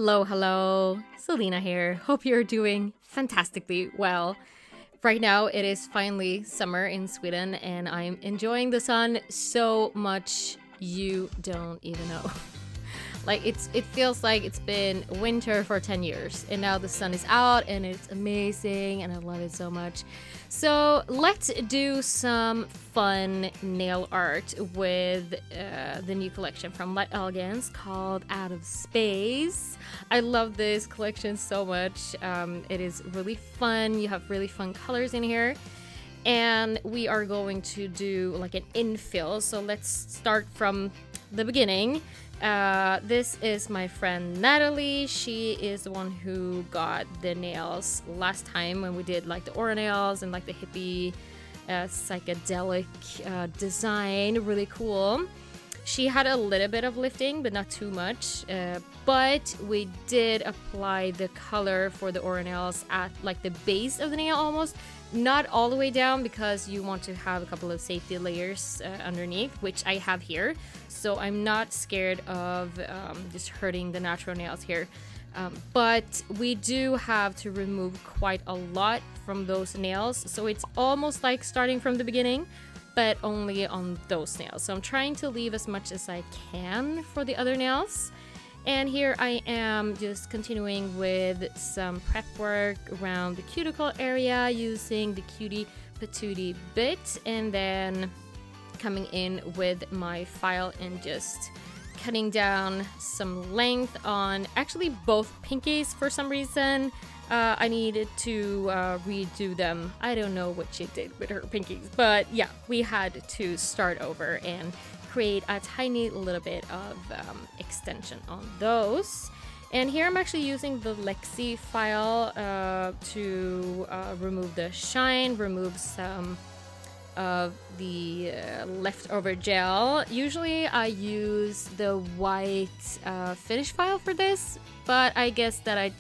Hello, Celina here. Hope you're doing fantastically well. Right now it is finally summer in Sweden and I'm enjoying the sun so much you don't even know. Like it feels like it's been winter for 10 years and now the sun is out and it's amazing and I love it so much. So let's do some fun nail art with the new collection from Light Elegance called Out of Space. I love this collection so much. It is really fun. You have really fun colors in here. And we are going to do like an infill. So let's start from the beginning. This is my friend Natalie. She is the one who got the nails last time when we did like the aura nails and like the hippie psychedelic design. Really cool. She had a little bit of lifting, but not too much. But we did apply the color for the aura nails at like the base of the nail almost. Not all the way down because you want to have a couple of safety layers underneath, which I have here. So I'm not scared of just hurting the natural nails here. But we do have to remove quite a lot from those nails. So it's almost like starting from the beginning, but only on those nails. So I'm trying to leave as much as I can for the other nails. And here I am just continuing with some prep work around the cuticle area using the cutie patootie bit, and then coming in with my file and just cutting down some length on actually both pinkies for some reason. I needed to redo them. I don't know what she did with her pinkies, but yeah, we had to start over and create a tiny little bit of extension on those. And here I'm actually using the Lexi file to remove the shine, remove some of the leftover gel. Usually I use the white finish file for this, but I guess that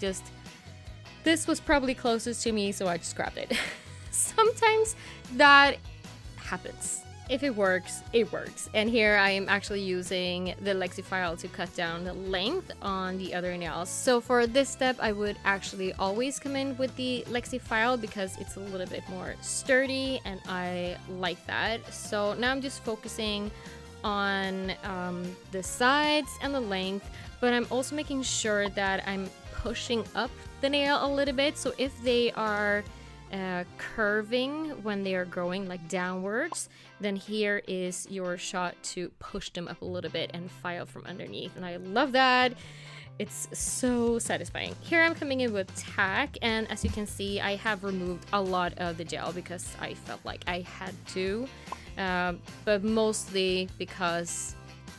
this was probably closest to me, so I just grabbed it. Sometimes that happens. If it works, it works. And here I am actually using the Lexi file to cut down the length on the other nails. So for this step, I would actually always come in with the Lexi file because it's a little bit more sturdy and I like that. So now I'm just focusing on the sides and the length, but I'm also making sure that I'm pushing up the nail a little bit. So if they are curving when they are growing like downwards, then here is your shot to push them up a little bit and file from underneath, and I love that. It's so satisfying. Here I'm coming in with tack, and as you can see I have removed a lot of the gel because I felt like I had to, but mostly because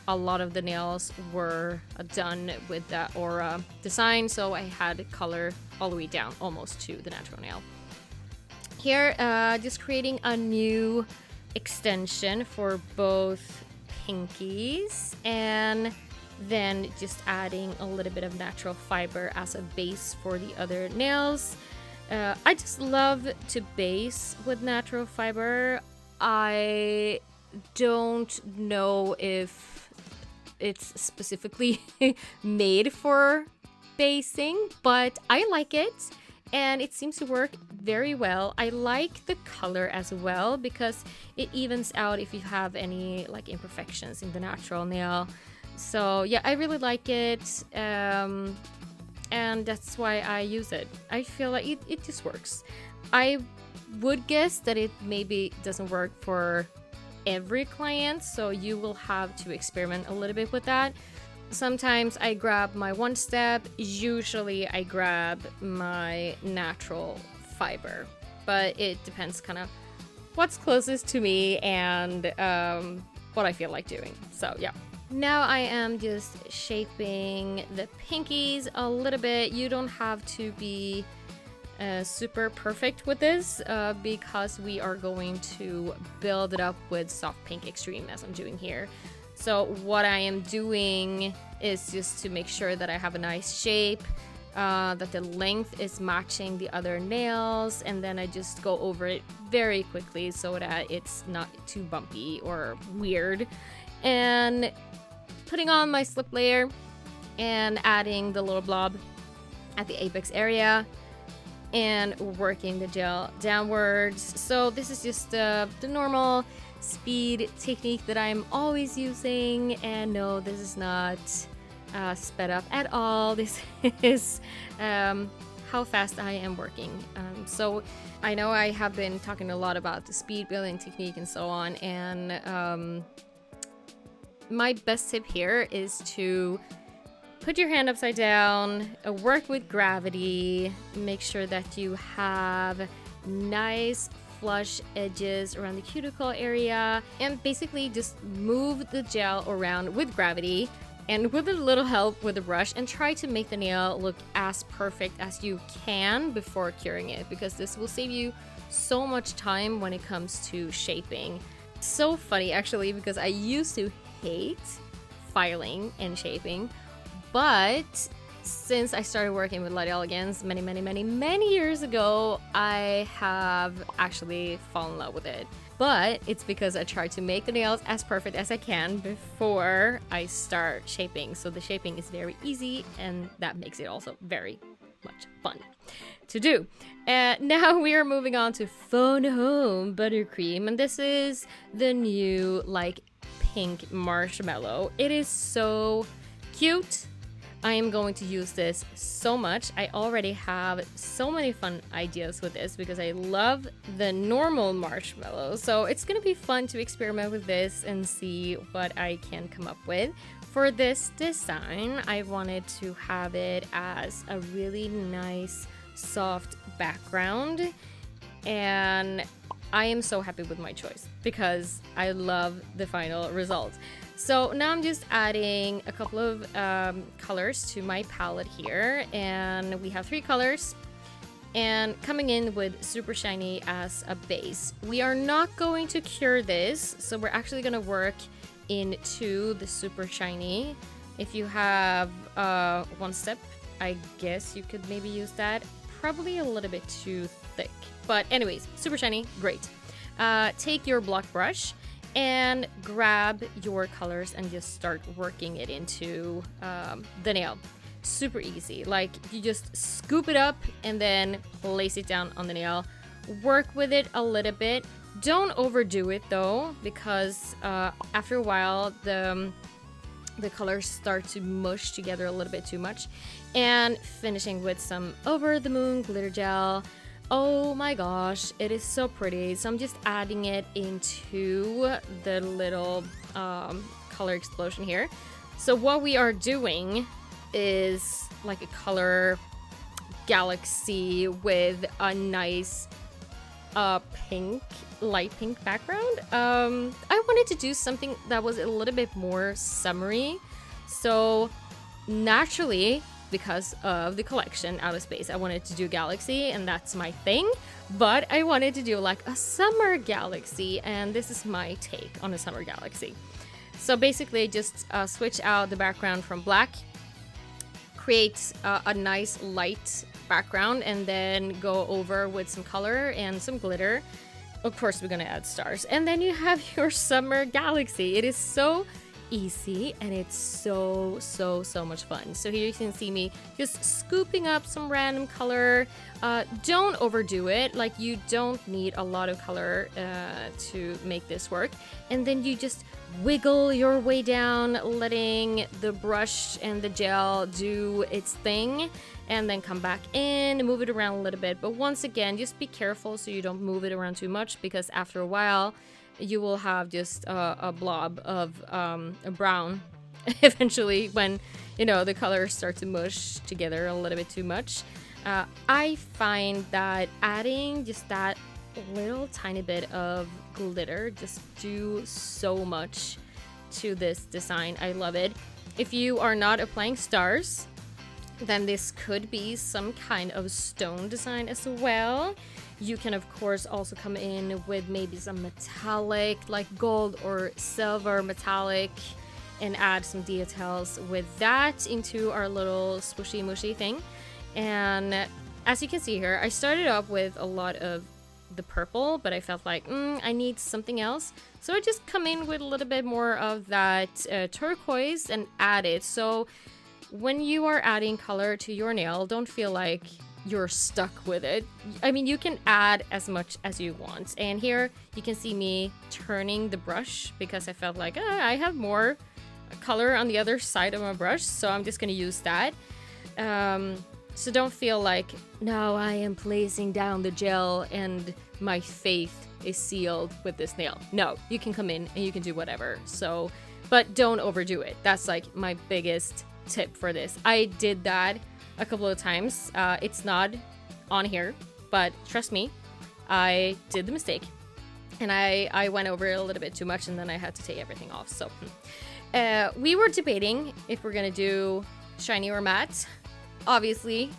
a lot of the nails were done with that aura design, so I had color all the way down almost to the natural nail. Here, just creating a new extension for both pinkies and then just adding a little bit of natural fiber as a base for the other nails. I just love to base with natural fiber. I don't know if it's specifically made for basing, but I like it. And it seems to work very well. I like the color as well because it evens out if you have any like imperfections in the natural nail. So yeah, I really like it, and that's why I use it. I feel like it just works. I would guess that it maybe doesn't work for every client, so you will have to experiment a little bit with that. Sometimes I grab my one step, usually I grab my natural fiber, but it depends kind of what's closest to me and what I feel like doing. So yeah. Now I am just shaping the pinkies a little bit. You don't have to be super perfect with this because we are going to build it up with soft pink extreme as I'm doing here. So what I am doing is just to make sure that I have a nice shape, that the length is matching the other nails, and then I just go over it very quickly so that it's not too bumpy or weird. And putting on my slip layer, and adding the little blob at the apex area and working the gel downwards. So this is just the normal speed technique that I'm always using, and no, this is not sped up at all. This is how fast I am working. So I know I have been talking a lot about the speed building technique and so on, and my best tip here is to put your hand upside down, work with gravity, make sure that you have nice flush edges around the cuticle area, and basically just move the gel around with gravity and with a little help with the brush, and try to make the nail look as perfect as you can before curing it, because this will save you so much time when it comes to shaping. So funny actually, because I used to hate filing and shaping, but since I started working with Light Elegance many years ago, I have actually fallen in love with it. But it's because I try to make the nails as perfect as I can before I start shaping. So the shaping is very easy, and that makes it also very much fun to do. Now we are moving on to Phone Home Buttercream, and this is the new like pink marshmallow. It is so cute. I am going to use this so much. I already have so many fun ideas with this because I love the normal marshmallow. So it's gonna be fun to experiment with this and see what I can come up with. For this design, I wanted to have it as a really nice, soft background. And I am so happy with my choice because I love the final result. So now I'm just adding a couple of colors to my palette here, and we have 3 colors, and coming in with Super Shiny as a base. We are not going to cure this, so we're actually going to work into the Super Shiny. If you have 1 step, I guess you could maybe use that. Probably a little bit too thick, but anyways, Super Shiny, great. Take your block brush and grab your colors and just start working it into the nail. Super easy. Like, you just scoop it up and then place it down on the nail. Work with it a little bit. Don't overdo it though, because after a while the colors start to mush together a little bit too much. And finishing with some Over the Moon glitter gel. Oh my gosh, it is so pretty. So I'm just adding it into the little color explosion here. So what we are doing is like a color galaxy with a nice pink, light pink background. I wanted to do something that was a little bit more summery. So naturally, because of the collection Outer Space, I wanted to do galaxy, and that's my thing, but I wanted to do like a summer galaxy, and this is my take on a summer galaxy. So basically just switch out the background from black, create a nice light background, and then go over with some color and some glitter. Of course we're gonna add stars, and then you have your summer galaxy. It is so easy, and it's so much fun. So here you can see me just scooping up some random color. Don't overdo it. Like, you don't need a lot of color to make this work. And then you just wiggle your way down, letting the brush and the gel do its thing, and then come back in and move it around a little bit. But once again, just be careful so you don't move it around too much, because after a while you will have just a blob of a brown eventually, when, you know, the colors start to mush together a little bit too much. I find that adding just that little tiny bit of glitter just do so much to this design. I love it. If you are not applying stars, then this could be some kind of stone design as well. You can of course also come in with maybe some metallic, like gold or silver metallic, and add some details with that into our little swooshy mushy thing. And as you can see here, I started off with a lot of the purple, but I felt like I need something else, so I just come in with a little bit more of that turquoise and add it. So when you are adding color to your nail, don't feel like you're stuck with it. I mean, you can add as much as you want. And here you can see me turning the brush because I felt like I have more color on the other side of my brush, so I'm just gonna use that. So don't feel like, no, I am placing down the gel and my faith is sealed with this nail. No, you can come in and you can do whatever. So, but don't overdo it. That's like my biggest tip for this. I did that a couple of times. It's not on here, but trust me, I did the mistake. And I went over it a little bit too much, and then I had to take everything off. So we were debating if we're gonna do shiny or matte. Obviously,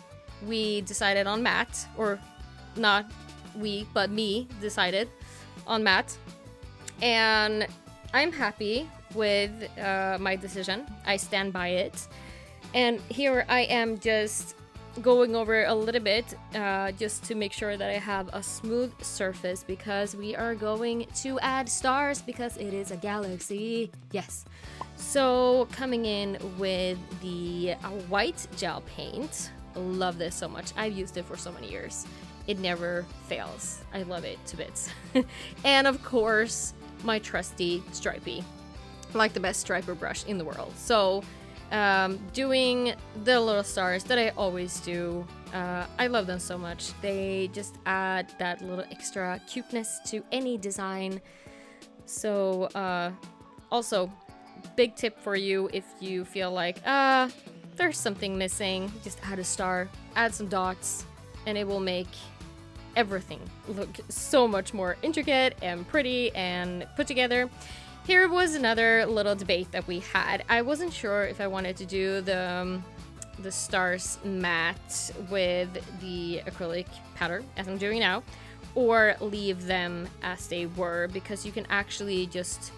we decided on matte, or not we, but me decided on matte. And I'm happy with my decision. I stand by it. And here I am just going over a little bit just to make sure that I have a smooth surface, because we are going to add stars because it is a galaxy. Yes. So coming in with the white gel paint. Love this so much. I've used it for so many years. It never fails. I love it to bits. And of course, my trusty stripey, like the best striper brush in the world. So doing the little stars that I always do. I love them so much. They just add that little extra cuteness to any design. So also, big tip for you if you feel like there's something missing, just add a star, add some dots, and it will make everything look so much more intricate and pretty and put together. Here was another little debate that we had. I wasn't sure if I wanted to do the stars matte with the acrylic powder, as I'm doing now, or leave them as they were, because you can actually just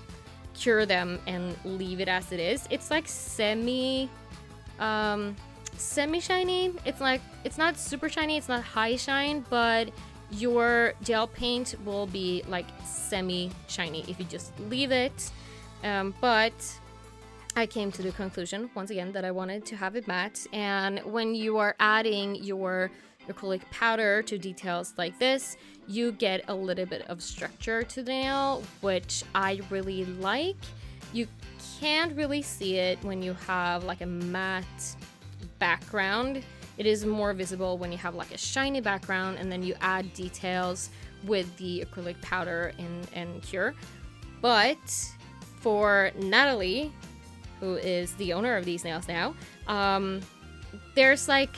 cure them and leave it as it is. It's like semi shiny. It's not super shiny, it's not high shine, but your gel paint will be like semi shiny if you just leave it. But I came to the conclusion once again that I wanted to have it matte, and when you are adding your acrylic powder to details like this, you get a little bit of structure to the nail, which I really like. You can't really see it when you have like a matte background. It is more visible when you have like a shiny background and then you add details with the acrylic powder and cure. But for Natalie, who is the owner of these nails now, there's like,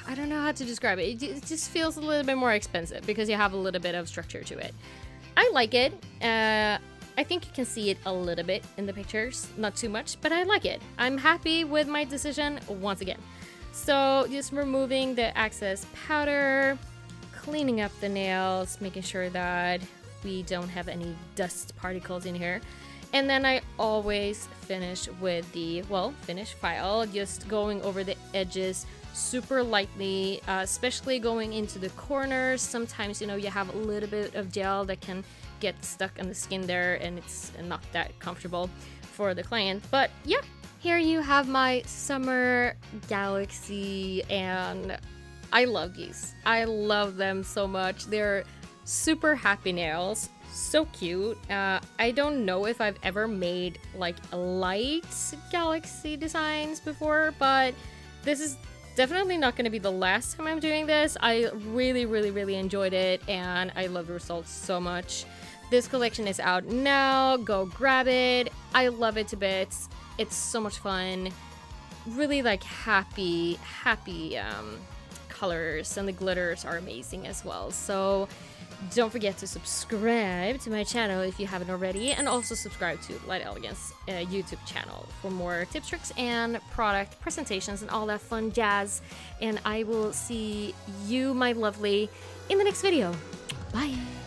I don't know how to describe it. It just feels a little bit more expensive because you have a little bit of structure to it. I like it. I think you can see it a little bit in the pictures, not too much, but I like it. I'm happy with my decision once again. So just removing the excess powder, cleaning up the nails, making sure that we don't have any dust particles in here. And then I always finish with the, finish file, just going over the edges super lightly, especially going into the corners. Sometimes, you know, you have a little bit of gel that can get stuck on the skin there and it's not that comfortable for the client. But yeah, here you have my summer galaxy, and I love these. I love them so much. They're super happy nails. So cute. I don't know if I've ever made like light galaxy designs before, but this is definitely not going to be the last time I'm doing this. I really enjoyed it, and I love the results so much. This collection is out now. Go grab it. I love it to bits. It's so much fun. Really like happy colors, and the glitters are amazing as well. So don't forget to subscribe to my channel if you haven't already, and also subscribe to Light Elegance YouTube channel for more tips, tricks, and product presentations and all that fun jazz. And I will see you, my lovely, in the next video. Bye!